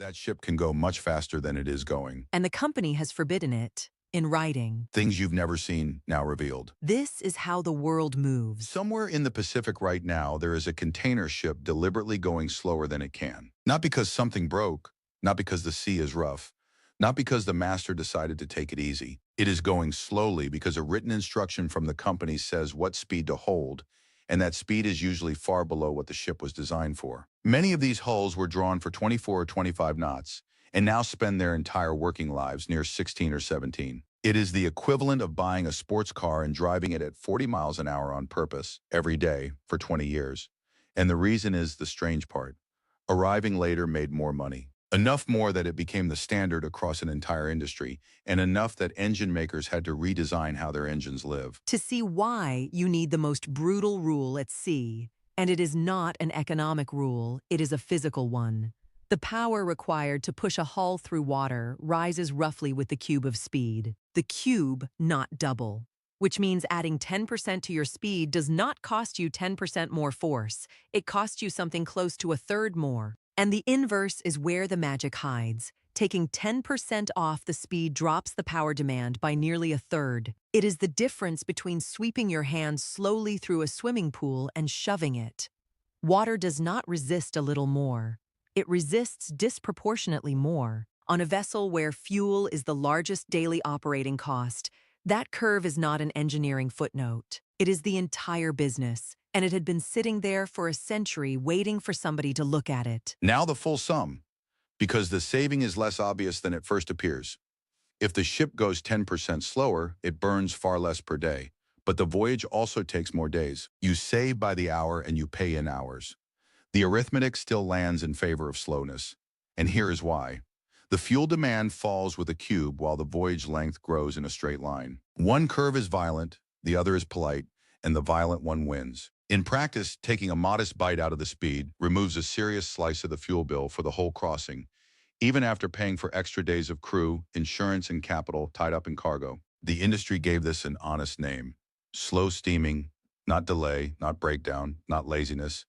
That ship can go much faster than it is going. And the company has forbidden it in writing. Things you've never seen now revealed. This is how the world moves. Somewhere in the Pacific right now, there is a container ship deliberately going slower than it can. Not because something broke, not because the sea is rough, not because the master decided to take it easy. It is going slowly because a written instruction from the company says what speed to hold, and that speed is usually far below what the ship was designed for. Many of these hulls were drawn for 24 or 25 knots, and now spend their entire working lives near 16 or 17. It is the equivalent of buying a sports car and driving it at 40 miles an hour on purpose every day for 20 years. And the reason is the strange part. Arriving later made more money. Enough more that it became the standard across an entire industry, and enough that engine makers had to redesign how their engines live. To see why, you need the most brutal rule at sea. And it is not an economic rule, it is a physical one. The power required to push a hull through water rises roughly with the cube of speed. The cube, not double. Which means adding 10% to your speed does not cost you 10% more force. It costs you something close to a third more. And the inverse is where the magic hides. Taking 10% off the speed drops the power demand by nearly a third. It is the difference between sweeping your hand slowly through a swimming pool and shoving it. Water does not resist a little more. It resists disproportionately more. On a vessel where fuel is the largest daily operating cost, that curve is not an engineering footnote. It is the entire business, and it had been sitting there for a century waiting for somebody to look at it. Now the full sum, because the saving is less obvious than it first appears. If the ship goes 10% slower, it burns far less per day. But the voyage also takes more days. You save by the hour and you pay in hours. The arithmetic still lands in favor of slowness. And here is why. The fuel demand falls with a cube while the voyage length grows in a straight line. One curve is violent, the other is polite, and the violent one wins. In practice, taking a modest bite out of the speed removes a serious slice of the fuel bill for the whole crossing, even after paying for extra days of crew, insurance, and capital tied up in cargo. The industry gave this an honest name. Slow steaming, not delay, not breakdown, not laziness.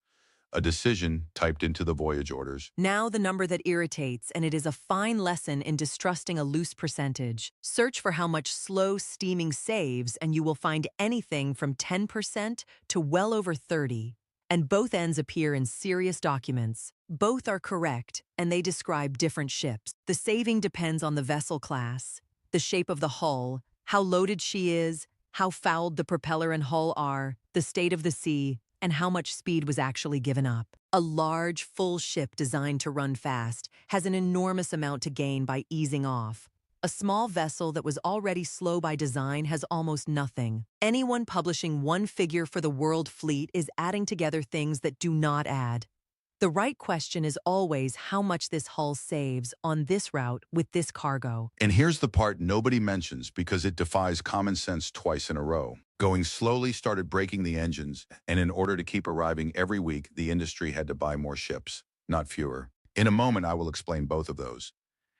A decision typed into the voyage orders. Now the number that irritates, and it is a fine lesson in distrusting a loose percentage. Search for how much slow steaming saves, and you will find anything from 10% to well over 30%. And both ends appear in serious documents. Both are correct, and they describe different ships. The saving depends on the vessel class, the shape of the hull, how loaded she is, how fouled the propeller and hull are, the state of the sea, and how much speed was actually given up. A large, full ship designed to run fast has an enormous amount to gain by easing off. A small vessel that was already slow by design has almost nothing. Anyone publishing one figure for the world fleet is adding together things that do not add. The right question is always how much this hull saves on this route with this cargo. And here's the part nobody mentions because it defies common sense twice in a row. Going slowly started breaking the engines, and in order to keep arriving every week, the industry had to buy more ships, not fewer. In a moment, I will explain both of those.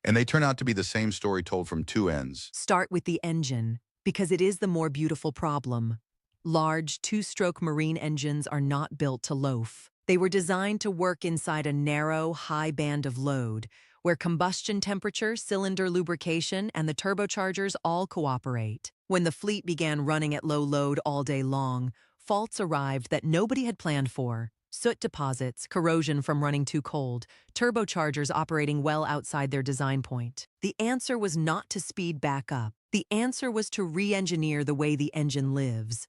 And they turn out to be the same story told from two ends. Start with the engine, because it is the more beautiful problem. Large, two-stroke marine engines are not built to loaf. They were designed to work inside a narrow, high band of load, where combustion temperature, cylinder lubrication, and the turbochargers all cooperate. When the fleet began running at low load all day long, faults arrived that nobody had planned for. Soot deposits, corrosion from running too cold, turbochargers operating well outside their design point. The answer was not to speed back up. The answer was to re-engineer the way the engine lives.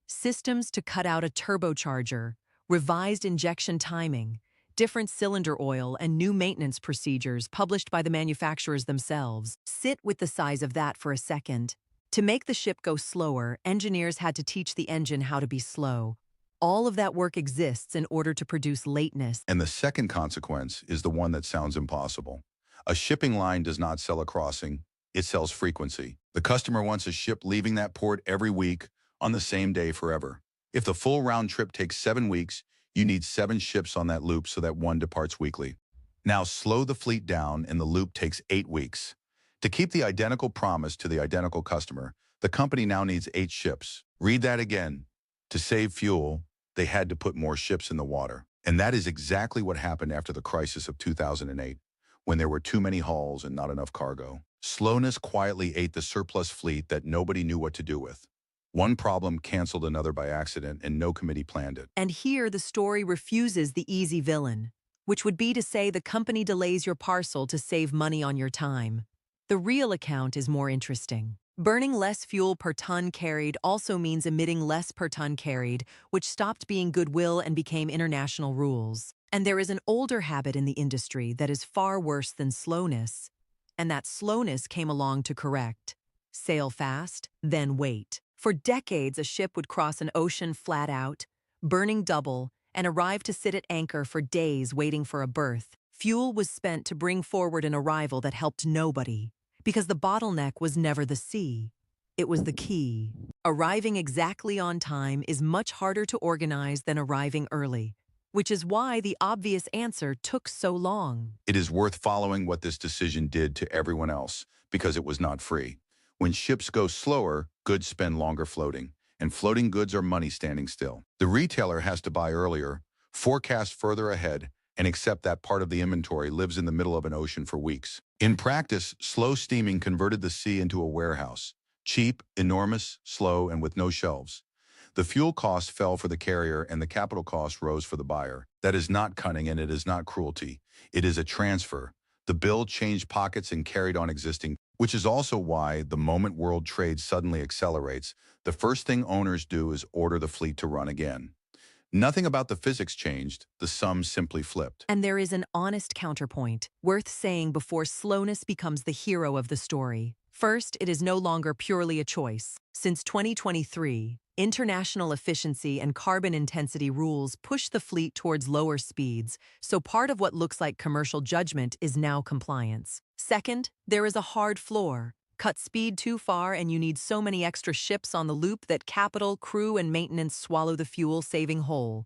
Systems to cut out a turbocharger, revised injection timing, different cylinder oil, and new maintenance procedures published by the manufacturers themselves. Sit with the size of that for a second. To make the ship go slower, engineers had to teach the engine how to be slow. All of that work exists in order to produce lateness. And the second consequence is the one that sounds impossible. A shipping line does not sell a crossing, it sells frequency. The customer wants a ship leaving that port every week on the same day forever. If the full round trip takes 7 weeks, you need 7 ships on that loop so that one departs weekly. Now slow the fleet down and the loop takes 8 weeks. To keep the identical promise to the identical customer, the company now needs 8 ships. Read that again. To save fuel, they had to put more ships in the water. And that is exactly what happened after the crisis of 2008. when there were too many hulls and not enough cargo. Slowness quietly ate the surplus fleet that nobody knew what to do with. One problem canceled another by accident, and no committee planned it. And here the story refuses the easy villain, which would be to say the company delays your parcel to save money on your time. The real account is more interesting. Burning less fuel per ton carried also means emitting less per ton carried, which stopped being goodwill and became international rules. And there is an older habit in the industry that is far worse than slowness, and that slowness came along to correct. Sail fast, then wait. For decades, a ship would cross an ocean flat out, burning double, and arrive to sit at anchor for days waiting for a berth. Fuel was spent to bring forward an arrival that helped nobody, because the bottleneck was never the sea. It was the key. Arriving exactly on time is much harder to organize than arriving early, which is why the obvious answer took so long. It is worth following what this decision did to everyone else, because it was not free. When ships go slower, goods spend longer floating, and floating goods are money standing still. The retailer has to buy earlier, forecast further ahead, and accept that part of the inventory lives in the middle of an ocean for weeks. In practice, slow steaming converted the sea into a warehouse. Cheap, enormous, slow, and with no shelves. The fuel cost fell for the carrier and the capital cost rose for the buyer. That is not cunning and it is not cruelty. It is a transfer. The bill changed pockets and carried on existing, which is also why the moment world trade suddenly accelerates, the first thing owners do is order the fleet to run again. Nothing about the physics changed, the sum simply flipped. And there is an honest counterpoint, worth saying before slowness becomes the hero of the story. First, it is no longer purely a choice. Since 2023, international efficiency and carbon intensity rules push the fleet towards lower speeds, so part of what looks like commercial judgment is now compliance. Second, there is a hard floor. Cut speed too far and you need so many extra ships on the loop that capital, crew, and maintenance swallow the fuel saving whole.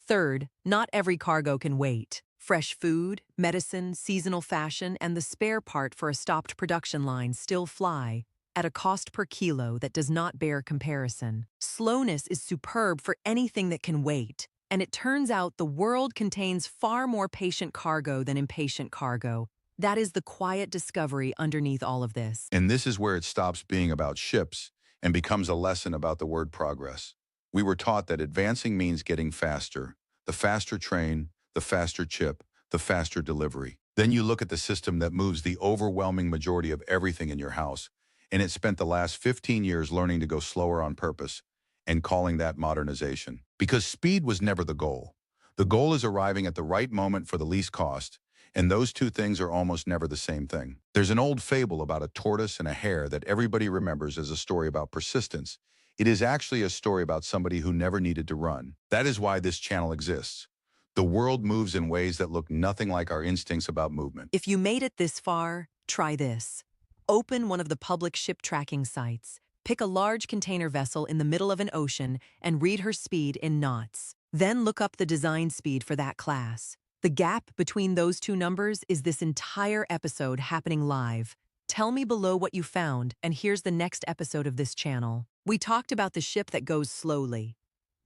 Third, not every cargo can wait. Fresh food, medicine, seasonal fashion, and the spare part for a stopped production line still fly at a cost per kilo that does not bear comparison. Slowness is superb for anything that can wait, and it turns out the world contains far more patient cargo than impatient cargo. That is the quiet discovery underneath all of this. And this is where it stops being about ships and becomes a lesson about the word progress. We were taught that advancing means getting faster. The faster train, the faster chip, the faster delivery. Then you look at the system that moves the overwhelming majority of everything in your house, and it spent the last 15 years learning to go slower on purpose and calling that modernization. Because speed was never the goal. The goal is arriving at the right moment for the least cost, and those two things are almost never the same thing. There's an old fable about a tortoise and a hare that everybody remembers as a story about persistence. It is actually a story about somebody who never needed to run. That is why this channel exists. The world moves in ways that look nothing like our instincts about movement. If you made it this far, try this. Open one of the public ship tracking sites. Pick a large container vessel in the middle of an ocean and read her speed in knots. Then look up the design speed for that class. The gap between those two numbers is this entire episode happening live. Tell me below what you found, and here's the next episode of this channel. We talked about the ship that goes slowly.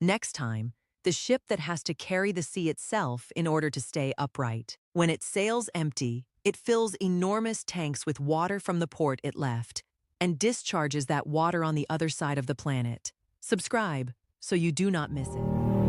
Next time, the ship that has to carry the sea itself in order to stay upright. When it sails empty, it fills enormous tanks with water from the port it left and discharges that water on the other side of the planet. Subscribe so you do not miss it.